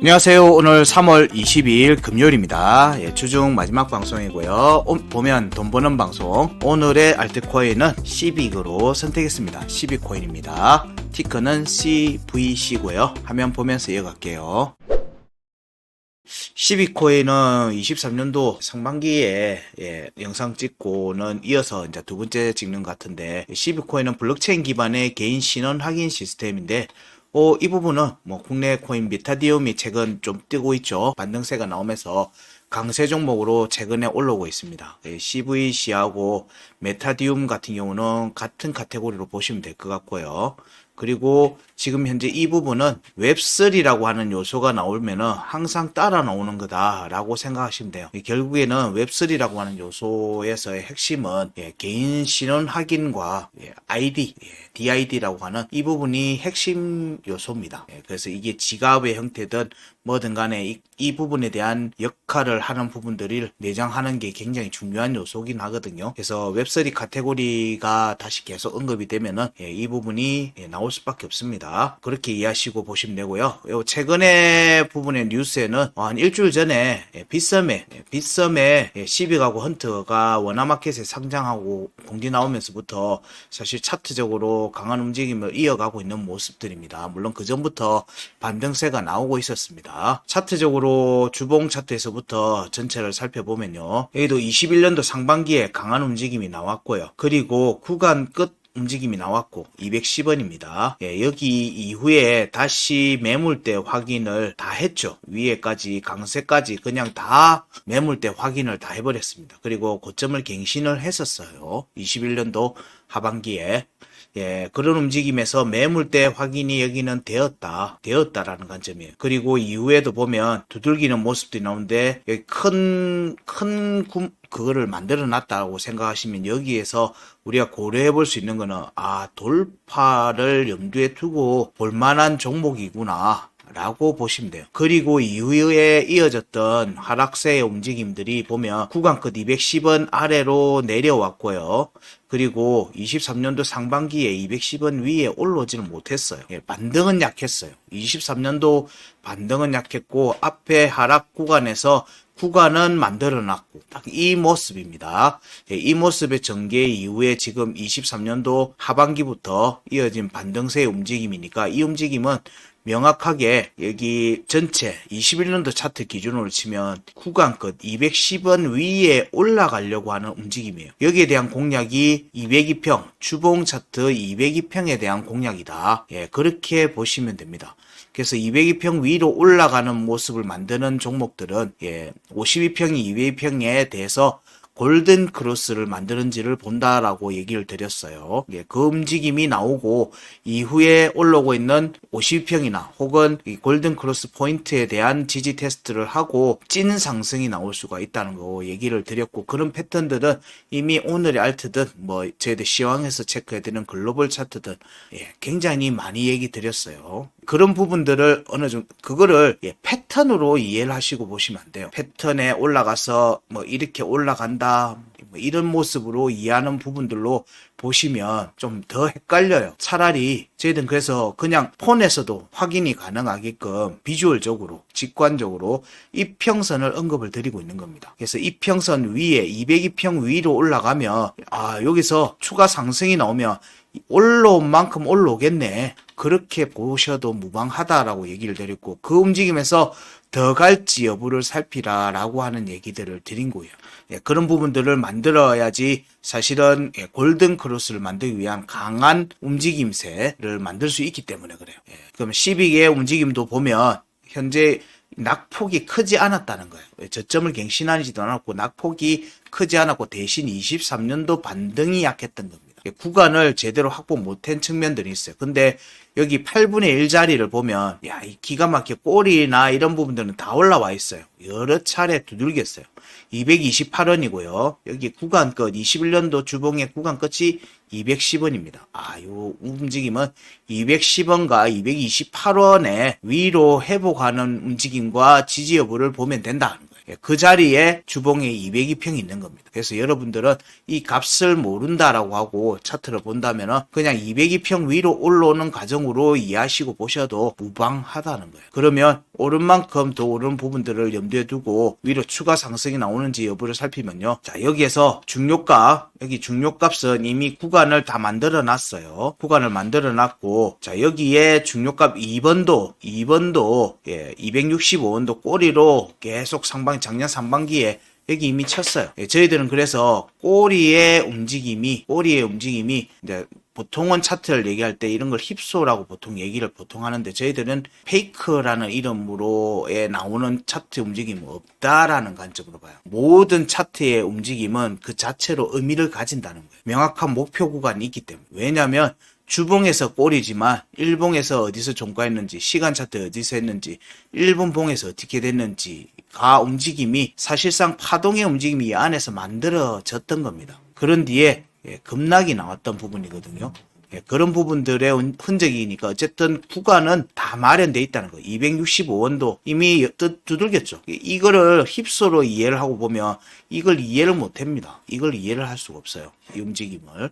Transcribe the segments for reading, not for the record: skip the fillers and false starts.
안녕하세요. 오늘 3월 22일 금요일입니다. 주중 마지막 방송이고요. 보면 돈 버는 방송. 오늘의 알트코인은 시빅으로 선택했습니다. 시빅코인입니다. 티커는 CVC고요. 화면 보면서 이어갈게요. 시빅코인은 23년도 상반기에 영상 찍고는 이어서 이제 두 번째 찍는 것 같은데, 시빅코인은 블록체인 기반의 개인 신원 확인 시스템인데, 이 부분은 국내 코인 메타디움이 최근 좀 뜨고 있죠. 반등세가 나오면서 강세 종목으로 최근에 올라오고 있습니다. CVC하고 메타디움 같은 경우는 같은 카테고리로 보시면 될 것 같고요. 그리고 지금 현재 이 부분은 웹3라고 하는 요소가 나오면은 항상 따라 나오는 거다라고 생각하시면 돼요. 결국에는 웹3라고 하는 요소에서의 핵심은 개인 신원 확인과 ID, DID라고 하는 이 부분이 핵심 요소입니다. 그래서 이게 지갑의 형태든 뭐든 간에 이 부분에 대한 역할을 하는 부분들을 내장하는 게 굉장히 중요한 요소긴 하거든요. 그래서 웹3 카테고리가 다시 계속 언급이 되면은 이 부분이 나올 수밖에 없습니다. 그렇게 이해하시고 보시면 되고요. 최근에 부분의 뉴스에는 한 일주일 전에 빗썸에 시빅하고 헌터가 원화마켓에 상장하고 공지 나오면서부터 사실 차트적으로 강한 움직임을 이어가고 있는 모습들입니다. 물론 그 전부터 반등세가 나오고 있었습니다. 차트적으로 주봉 차트에서부터 전체를 살펴보면요, 여기도 21년도 상반기에 강한 움직임이 나왔고요. 그리고 구간 끝 움직임이 나왔고 210원입니다. 여기 이후에 다시 매물대 확인을 다 했죠. 위에까지 강세까지 그냥 다 매물대 확인을 다 해버렸습니다. 그리고 고점을 갱신을 했었어요. 21년도 하반기에. 그런 움직임에서 매물대 확인이 여기는 되었다라는 관점이에요. 그리고 이후에도 보면 두들기는 모습들이 나오는데, 여기 그거를 만들어 놨다고 생각하시면 여기에서 우리가 고려해 볼 수 있는 거는, 돌파를 염두에 두고 볼만한 종목이구나 라고 보시면 돼요. 그리고 이후에 이어졌던 하락세의 움직임들이 보면 구간 끝 210원 아래로 내려왔고요. 그리고 23년도 상반기에 210원 위에 올라오지는 못했어요. 반등은 약했어요. 23년도 반등은 약했고 앞에 하락 구간에서 구간은 만들어놨고 딱 이 모습입니다. 이 모습의 전개 이후에 지금 23년도 하반기부터 이어진 반등세의 움직임이니까 이 움직임은 명확하게 여기 전체 21년도 차트 기준으로 치면 구간 끝 210원 위에 올라가려고 하는 움직임이에요. 여기에 대한 공략이 202평, 주봉 차트 202평에 대한 공략이다. 그렇게 보시면 됩니다. 그래서 202평 위로 올라가는 모습을 만드는 종목들은 52평이 202평에 대해서 골든 크로스를 만드는지를 본다라고 얘기를 드렸어요. 그 움직임이 나오고 이후에 올라오고 있는 52평이나 혹은 이 골든 크로스 포인트에 대한 지지 테스트를 하고 찐 상승이 나올 수가 있다는 거 얘기를 드렸고, 그런 패턴들은 이미 오늘의 알트든 저희들 시황에서 체크해드리는 글로벌 차트든 굉장히 많이 얘기 드렸어요. 그런 부분들을 어느 정도 그거를 패턴으로 이해를 하시고 보시면 안 돼요. 패턴에 올라가서 이렇게 올라간다 이런 모습으로 이해하는 부분들로 보시면 좀 더 헷갈려요. 차라리 저희들은 그래서 그냥 폰에서도 확인이 가능하게끔 비주얼적으로 직관적으로 이평선을 언급을 드리고 있는 겁니다. 그래서 이평선 위에 202평 위로 올라가면 여기서 추가 상승이 나오면 올라온 만큼 올라오겠네, 그렇게 보셔도 무방하다라고 얘기를 드렸고, 그 움직임에서 더 갈지 여부를 살피라라고 하는 얘기들을 드린 거예요. 그런 부분들을 만들어야지 사실은 골든 크로스를 만들기 위한 강한 움직임세를 만들 수 있기 때문에 그래요. 그러면 시빅의 움직임도 보면 현재 낙폭이 크지 않았다는 거예요. 저점을 갱신하지도 않았고 낙폭이 크지 않았고 대신 23년도 반등이 약했던 겁니다. 구간을 제대로 확보 못한 측면들이 있어요. 근데 여기 8분의 1 자리를 보면 이 기가 막히게 꼬리나 이런 부분들은 다 올라와 있어요. 여러 차례 두들겼어요. 228원이고요. 여기 구간 끝 21년도 주봉의 구간 끝이 210원입니다. 요 움직임은 210원과 228원의 위로 회복하는 움직임과 지지 여부를 보면 된다는 거예요. 그 자리에 주봉에 202평이 있는 겁니다. 그래서 여러분들은 이 값을 모른다라고 하고 차트를 본다면은 그냥 202평 위로 올라오는 과정 감정으로 이해하시고 보셔도 무방하다는 거예요. 그러면 오른 만큼 더 오른 부분들을 염두에 두고 위로 추가 상승이 나오는지 여부를 살피면요. 자, 여기에서 중요값, 여기 중요값은 이미 구간을 다 만들어 놨어요. 구간을 만들어 놨고, 자, 여기에 중요값 2번도 265원도 꼬리로 계속 작년 상반기에 여기 이미 쳤어요. 저희들은 그래서 꼬리의 움직임이 이제 보통은 차트를 얘기할 때 이런 걸 힙소라고 보통 얘기를 하는데 저희들은 페이크라는 이름으로에 나오는 차트 움직임은 없다라는 관점으로 봐요. 모든 차트의 움직임은 그 자체로 의미를 가진다는 거예요. 명확한 목표 구간이 있기 때문에. 왜냐하면 주봉에서 꼬리지만 일봉에서 어디서 종가했는지, 시간 차트 어디서 했는지, 1분 봉에서 어떻게 됐는지가 움직임이 사실상 파동의 움직임이 이 안에서 만들어졌던 겁니다. 그런 뒤에 급락이 나왔던 부분이거든요. 그런 부분들의 흔적이니까 어쨌든 구간은 다 마련돼 있다는 거예요. 265원도 이미 두들겼죠. 이거를 힙소로 이해를 하고 보면 이걸 이해를 못 합니다. 이걸 이해를 할 수가 없어요. 이 움직임을.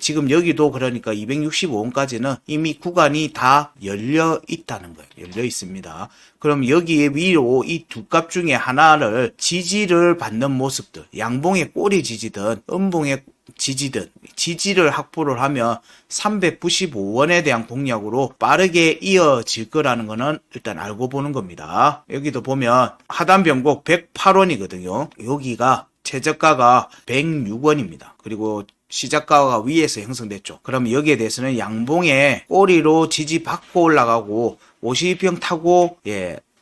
지금 여기도 그러니까 265원까지는 이미 구간이 다 열려 있다는 거예요. 열려 있습니다. 그럼 여기에 위로 이 두 값 중에 하나를 지지를 받는 모습들, 양봉의 꼬리 지지든 음봉의 지지든 지지를 확보를 하면 395원에 대한 공략으로 빠르게 이어질 거라는 거는 일단 알고 보는 겁니다. 여기도 보면 하단 변곡 108원이거든요. 여기가 최저가가 106원입니다. 그리고 시작가가 위에서 형성됐죠. 그럼 여기에 대해서는 양봉의 꼬리로 지지받고 올라가고 52평 타고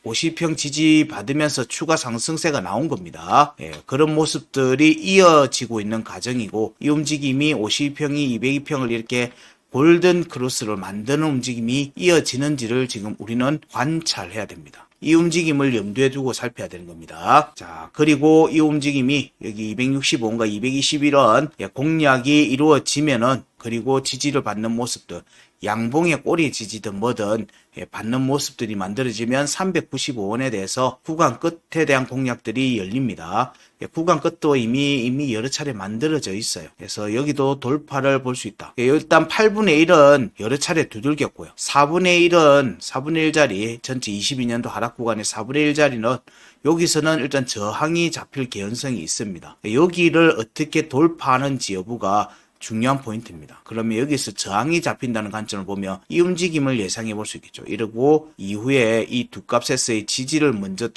50평 지지받으면서 추가 상승세가 나온 겁니다. 그런 모습들이 이어지고 있는 과정이고 이 움직임이 52평이 202평을 이렇게 골든 크로스를 만드는 움직임이 이어지는지를 지금 우리는 관찰해야 됩니다. 이 움직임을 염두에 두고 살펴야 되는 겁니다. 자, 그리고 이 움직임이 여기 265원과 221원 공략이 이루어지면은 그리고 지지를 받는 모습들 양봉의 꼬리 지지든 뭐든 받는 모습들이 만들어지면 395원에 대해서 구간 끝에 대한 공략들이 열립니다. 구간 끝도 이미 여러 차례 만들어져 있어요. 그래서 여기도 돌파를 볼 수 있다. 일단 8분의 1은 여러 차례 두들겼고요. 4분의 1 자리, 전체 22년도 하락 구간의 4분의 1 자리는 여기서는 일단 저항이 잡힐 개연성이 있습니다. 여기를 어떻게 돌파하는지 여부가 중요한 포인트입니다. 그러면 여기서 저항이 잡힌다는 관점을 보면 이 움직임을 예상해 볼 수 있겠죠. 이러고 이후에 이 두 값에서의 지지를 먼저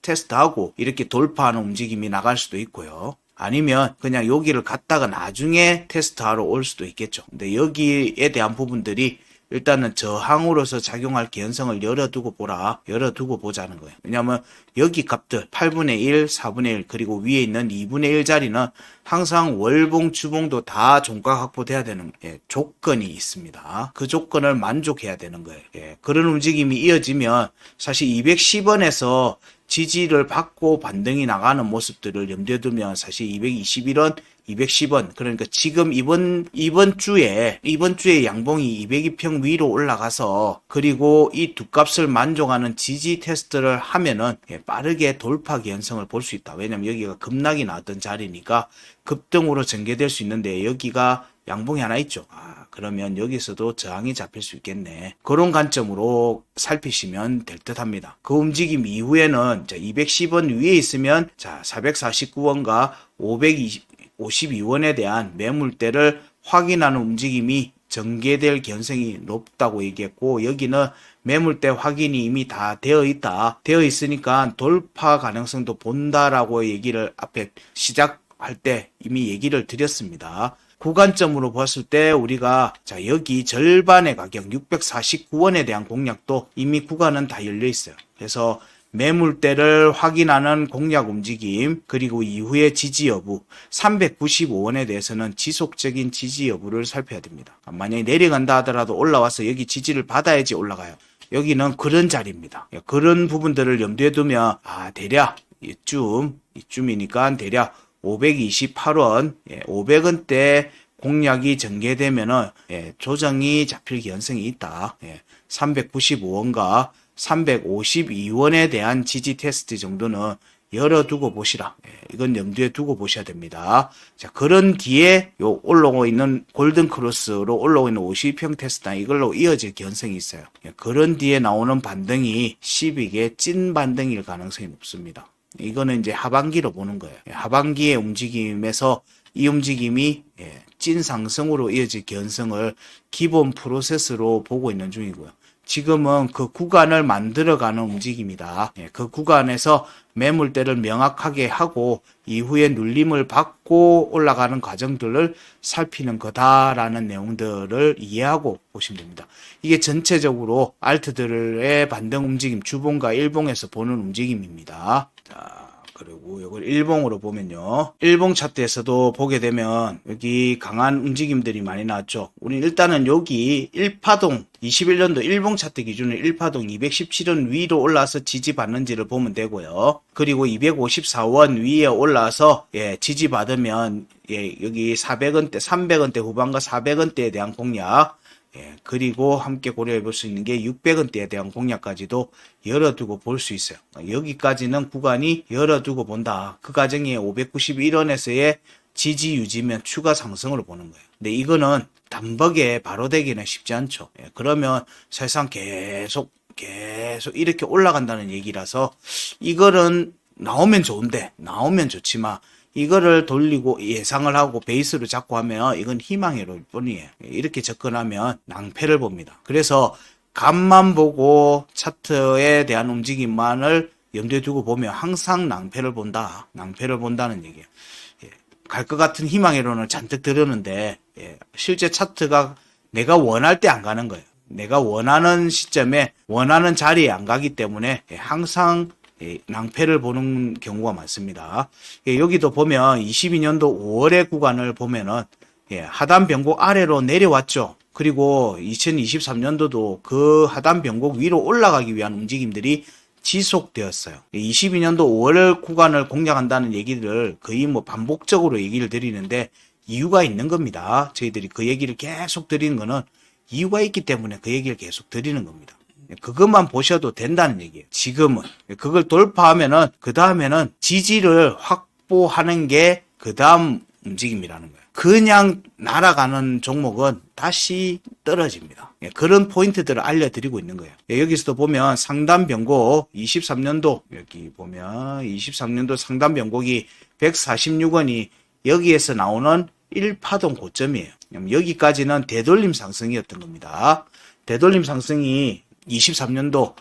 테스트하고 이렇게 돌파하는 움직임이 나갈 수도 있고요. 아니면 그냥 여기를 갔다가 나중에 테스트하러 올 수도 있겠죠. 근데 여기에 대한 부분들이 일단은 저항으로서 작용할 개연성을 열어두고 보자는 거예요. 왜냐하면 여기 값들 8분의 1, 4분의 1 그리고 위에 있는 2분의 1 자리는 항상 월봉, 주봉도 다 종가 확보돼야 되는 조건이 있습니다. 그 조건을 만족해야 되는 거예요. 그런 움직임이 이어지면 사실 210원에서 지지를 받고 반등이 나가는 모습들을 염두에 두면 사실 221원, 210원 그러니까 지금 이번 주에 양봉이 202평 위로 올라가서 그리고 이 두 값을 만족하는 지지 테스트를 하면은 빠르게 돌파 개연성을 볼 수 있다. 왜냐면 여기가 급락이 나왔던 자리니까 급등으로 전개될 수 있는데 여기가 양봉이 하나 있죠. 그러면 여기서도 저항이 잡힐 수 있겠네. 그런 관점으로 살피시면 될 듯 합니다. 그 움직임 이후에는 210원 위에 있으면 449원과 552원에 대한 매물대를 확인하는 움직임이 전개될 개연성이 높다고 얘기했고 여기는 매물대 확인이 이미 다 되어 있으니까 돌파 가능성도 본다라고 얘기를 앞에 시작할 때 이미 얘기를 드렸습니다. 구간점으로 봤을 때 우리가 여기 절반의 가격 649원에 대한 공략도 이미 구간은 다 열려 있어요. 그래서 매물대를 확인하는 공략 움직임 그리고 이후의 지지 여부 395원에 대해서는 지속적인 지지 여부를 살펴야 됩니다. 만약에 내려간다 하더라도 올라와서 여기 지지를 받아야지 올라가요. 여기는 그런 자리입니다. 그런 부분들을 염두에 두면 대략 이쯤이니까 대략 528원, 500원대 공략이 전개되면은 조정이 잡힐 개연성이 있다. 395원과 352원에 대한 지지 테스트 정도는 열어두고 보시라. 이건 염두에 두고 보셔야 됩니다. 자, 그런 뒤에 요 올라오고 있는 골든 크로스로 올라오고 있는 52평 테스트나 이걸로 이어질 견성이 있어요. 그런 뒤에 나오는 반등이 12개 찐 반등일 가능성이 높습니다. 이거는 이제 하반기로 보는 거예요. 하반기의 움직임에서 이 움직임이 찐 상승으로 이어질 견성을 기본 프로세스로 보고 있는 중이고요. 지금은 그 구간을 만들어가는 움직임이다. 그 구간에서 매물대를 명확하게 하고 이후에 눌림을 받고 올라가는 과정들을 살피는 거다라는 내용들을 이해하고 보시면 됩니다. 이게 전체적으로 알트들의 반등 움직임, 주봉과 일봉에서 보는 움직임입니다. 자, 그리고 이걸 일봉으로 보면요. 일봉 차트에서도 보게 되면 여기 강한 움직임들이 많이 나왔죠. 우리 일단은 여기 1파동 21년도 일봉 차트 기준으로 1파동 217원 위로 올라서 지지받는지를 보면 되고요. 그리고 254원 위에 올라서 지지받으면 여기 400원대, 300원대 후반과 400원대에 대한 공략, 그리고 함께 고려해 볼 수 있는 게 600원대에 대한 공략까지도 열어두고 볼 수 있어요. 여기까지는 구간이 열어두고 본다. 그 과정에 591원에서의 지지 유지면 추가 상승으로 보는 거예요. 근데 이거는 단박에 바로 되기는 쉽지 않죠. 그러면 사실상 계속 이렇게 올라간다는 얘기라서 이거는 나오면 좋은데, 나오면 좋지만 이거를 돌리고 예상을 하고 베이스로 잡고 하면 이건 희망회로일 뿐이에요. 이렇게 접근하면 낭패를 봅니다. 그래서 값만 보고 차트에 대한 움직임만을 염두에 두고 보면 항상 낭패를 본다. 낭패를 본다는 얘기예요. 갈 것 같은 희망회로는 잔뜩 들으는데 실제 차트가 내가 원할 때 안 가는 거예요. 내가 원하는 시점에 원하는 자리에 안 가기 때문에 항상 낭패를 보는 경우가 많습니다. 여기도 보면 22년도 5월의 구간을 보면은 하단 변곡 아래로 내려왔죠. 그리고 2023년도도 그 하단 변곡 위로 올라가기 위한 움직임들이 지속되었어요. 22년도 5월 구간을 공략한다는 얘기를 거의 반복적으로 얘기를 드리는데 이유가 있는 겁니다. 저희들이 그 얘기를 계속 드리는 거는 이유가 있기 때문에 그 얘기를 계속 드리는 겁니다. 그것만 보셔도 된다는 얘기예요. 지금은 그걸 돌파하면은 그 다음에는 지지를 확보하는 게 그 다음 움직임이라는 거예요. 그냥 날아가는 종목은 다시 떨어집니다. 그런 포인트들을 알려드리고 있는 거예요. 여기서도 보면 상단 변곡 23년도 여기 보면 23년도 상단 변곡이 146원이 여기에서 나오는 1파동 고점이에요. 여기까지는 되돌림 상승이었던 겁니다. 되돌림 상승이 23년도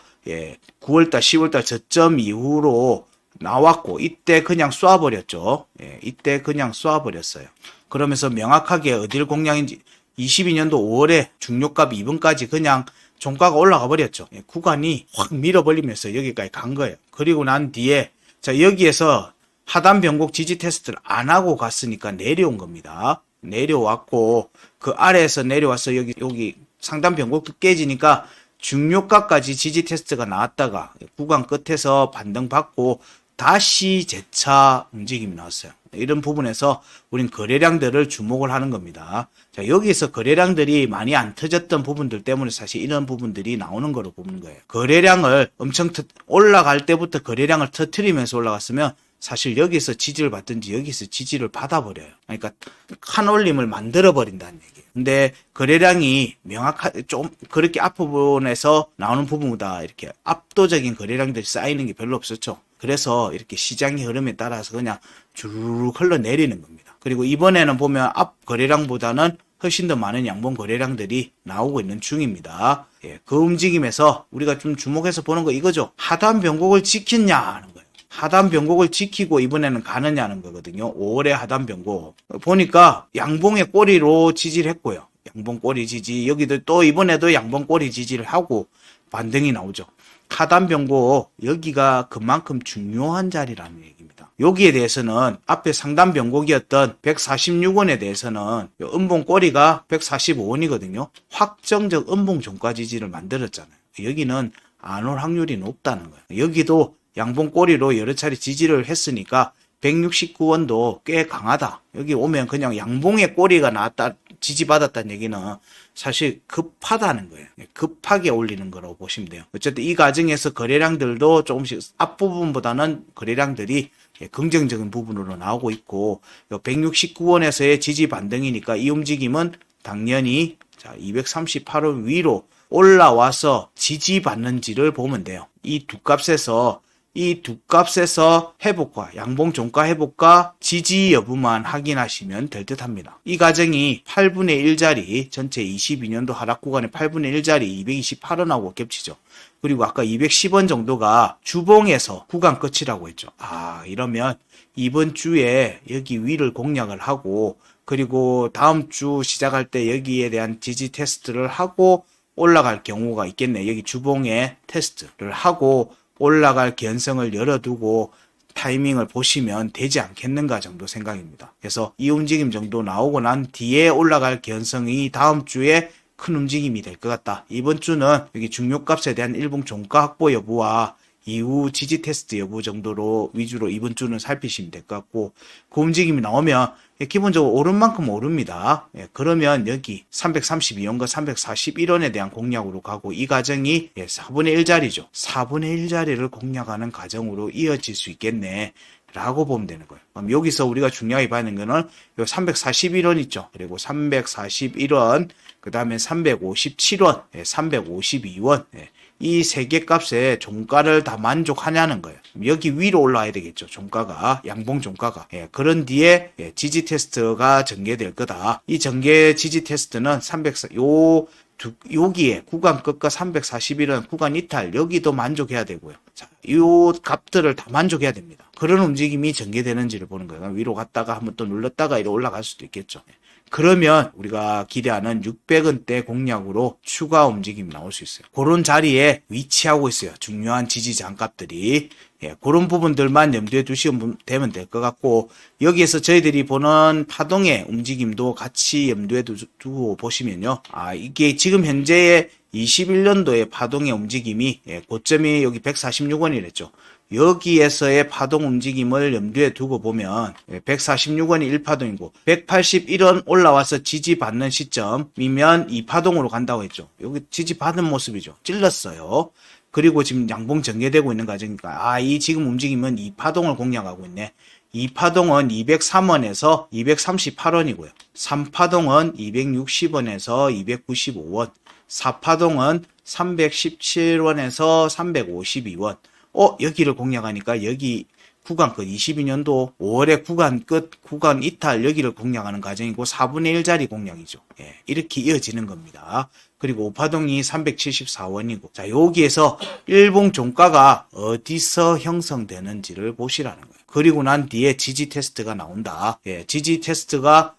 9월달 10월달 저점 이후로 나왔고 이때 그냥 쏴버렸죠. 이때 그냥 쏴버렸어요. 그러면서 명확하게 어딜 공략인지 22년도 5월에 중요값 2분까지 그냥 종가가 올라가 버렸죠. 구간이 확 밀어버리면서 여기까지 간 거예요. 그리고 난 뒤에 자 여기에서 하단 변곡 지지 테스트를 안 하고 갔으니까 내려온 겁니다. 내려왔고 그 아래에서 내려와서 여기 상단 변곡도 깨지니까 중요가까지 지지 테스트가 나왔다가 구간 끝에서 반등받고 다시 재차 움직임이 나왔어요. 이런 부분에서 우린 거래량들을 주목을 하는 겁니다. 자, 여기서 거래량들이 많이 안 터졌던 부분들 때문에 사실 이런 부분들이 나오는 거로 보는 거예요. 거래량을 엄청 올라갈 때부터 거래량을 터트리면서 올라갔으면 사실 여기서 지지를 받든지 여기서 지지를 받아버려요. 그러니까 한 올림을 만들어버린다는 얘기예요. 근데 거래량이 명확하게 좀 그렇게 앞부분에서 나오는 부분보다 이렇게 압도적인 거래량들이 쌓이는 게 별로 없었죠. 그래서 이렇게 시장의 흐름에 따라서 그냥 주르륵 흘러내리는 겁니다. 그리고 이번에는 보면 앞 거래량보다는 훨씬 더 많은 양봉 거래량들이 나오고 있는 중입니다. 그 움직임에서 우리가 좀 주목해서 보는 거 이거죠. 하단 변곡을 지켰냐 하는 거예요. 하단 변곡을 지키고 이번에는 가느냐는 거거든요. 5월의 하단 변곡. 보니까 양봉의 꼬리로 지지를 했고요. 양봉 꼬리 지지. 여기도 또 이번에도 양봉 꼬리 지지를 하고 반등이 나오죠. 하단 변곡 여기가 그만큼 중요한 자리라는 얘기입니다. 여기에 대해서는 앞에 상단 변곡이었던 146원에 대해서는 음봉 꼬리가 145원이거든요. 확정적 음봉 종가 지지를 만들었잖아요. 여기는 안 올 확률이 높다는 거예요. 여기도 양봉 꼬리로 여러 차례 지지를 했으니까 169원도 꽤 강하다. 여기 오면 그냥 양봉의 꼬리가 나왔다 지지받았다는 얘기는 사실 급하다는 거예요. 급하게 올리는 거라고 보시면 돼요. 어쨌든 이 과정에서 거래량들도 조금씩 앞부분보다는 거래량들이 긍정적인 부분으로 나오고 있고 169원에서의 지지 반등이니까 이 움직임은 당연히 238원 위로 올라와서 지지받는지를 보면 돼요. 이 두 값에서 회복과 양봉 종가 회복과 지지 여부만 확인하시면 될 듯 합니다. 이 과정이 8분의 1짜리 전체 22년도 하락 구간의 8분의 1짜리 228원하고 겹치죠. 그리고 아까 210원 정도가 주봉에서 구간 끝이라고 했죠. 이러면 이번 주에 여기 위를 공략을 하고 그리고 다음 주 시작할 때 여기에 대한 지지 테스트를 하고 올라갈 경우가 있겠네. 여기 주봉에 테스트를 하고 올라갈 견성을 열어두고 타이밍을 보시면 되지 않겠는가 정도 생각입니다. 그래서 이 움직임 정도 나오고 난 뒤에 올라갈 견성이 다음 주에 큰 움직임이 될 것 같다. 이번 주는 여기 중요값에 대한 일봉 종가 확보 여부와 이후 지지 테스트 여부 정도로 위주로 이번 주는 살피시면 될 것 같고 그 움직임이 나오면 기본적으로 오른 만큼 오릅니다. 그러면 여기 332원과 341원에 대한 공략으로 가고 이 과정이 4분의 1자리죠. 4분의 1자리를 공략하는 과정으로 이어질 수 있겠네. 라고 보면 되는 거예요. 그럼 여기서 우리가 중요하게 봐야 하는 거는 요 341원 있죠. 그리고 341원, 그 다음에 357원, 352원. 이 세 개 값에 종가를 다 만족하냐는 거예요. 여기 위로 올라와야 되겠죠. 종가가, 양봉 종가가. 그런 뒤에 지지 테스트가 전개될 거다. 이 전개 지지 테스트는 여기에 구간 끝과 341원 구간 이탈 여기도 만족해야 되고요. 자, 이 값들을 다 만족해야 됩니다. 그런 움직임이 전개되는지를 보는 거예요. 위로 갔다가 한번 또 눌렀다가 이렇게 올라갈 수도 있겠죠. 그러면 우리가 기대하는 600원대 공략으로 추가 움직임이 나올 수 있어요. 그런 자리에 위치하고 있어요. 중요한 지지 장값들이. 그런 부분들만 염두에 두시면 되면 될 것 같고 여기에서 저희들이 보는 파동의 움직임도 같이 염두에 두고 보시면요. 이게 지금 현재의 21년도의 파동의 움직임이 고점이 여기 146원이랬죠. 여기에서의 파동 움직임을 염두에 두고 보면 146원이 1파동이고 181원 올라와서 지지받는 시점이면 이 파동으로 간다고 했죠. 여기 지지받은 모습이죠. 찔렀어요. 그리고 지금 양봉 전개되고 있는 과정이니까 이 지금 움직임은 이 파동을 공략하고 있네. 이 파동은 203원에서 238원이고요. 3파동은 260원에서 295원. 4파동은 317원에서 352원. 여기를 공략하니까 여기 구간 끝 22년도 5월에 구간 끝 구간 이탈 여기를 공략하는 과정이고 4분의 1짜리 공략이죠. 이렇게 이어지는 겁니다. 그리고 5파동이 374원이고 자 여기에서 일봉 종가가 어디서 형성되는지를 보시라는 거예요. 그리고 난 뒤에 지지 테스트가 나온다. 지지 테스트가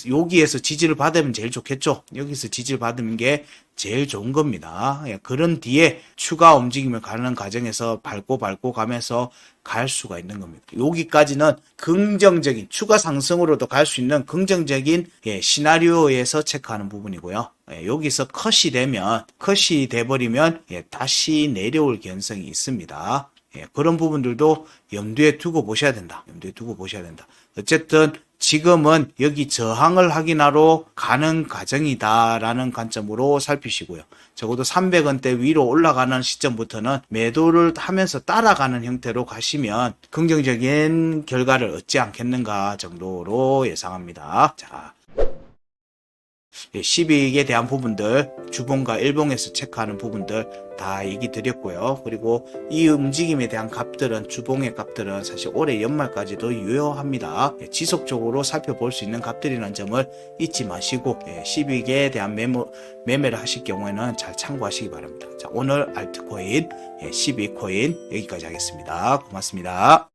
여기에서 지지를 받으면 제일 좋겠죠. 여기서 지지를 받으면 게 제일 좋은 겁니다. 그런 뒤에 추가 움직임을 가는 과정에서 밟고 가면서 갈 수가 있는 겁니다. 여기까지는 긍정적인 추가 상승으로도 갈 수 있는 긍정적인 시나리오에서 체크하는 부분이고요. 여기서 컷이 돼버리면 다시 내려올 가능성이 있습니다. 그런 부분들도 염두에 두고 보셔야 된다. 어쨌든 지금은 여기 저항을 확인하러 가는 과정이다라는 관점으로 살피시고요. 적어도 300원대 위로 올라가는 시점부터는 매도를 하면서 따라가는 형태로 가시면 긍정적인 결과를 얻지 않겠는가 정도로 예상합니다. 자, 12익에 대한 부분들, 주봉과 일봉에서 체크하는 부분들 다 얘기 드렸고요. 그리고 이 움직임에 대한 값들은, 주봉의 값들은 사실 올해 연말까지도 유효합니다. 지속적으로 살펴볼 수 있는 값들이라는 점을 잊지 마시고 12익에 대한 매매를 하실 경우에는 잘 참고하시기 바랍니다. 자, 오늘 알트코인 12익 코인 여기까지 하겠습니다. 고맙습니다.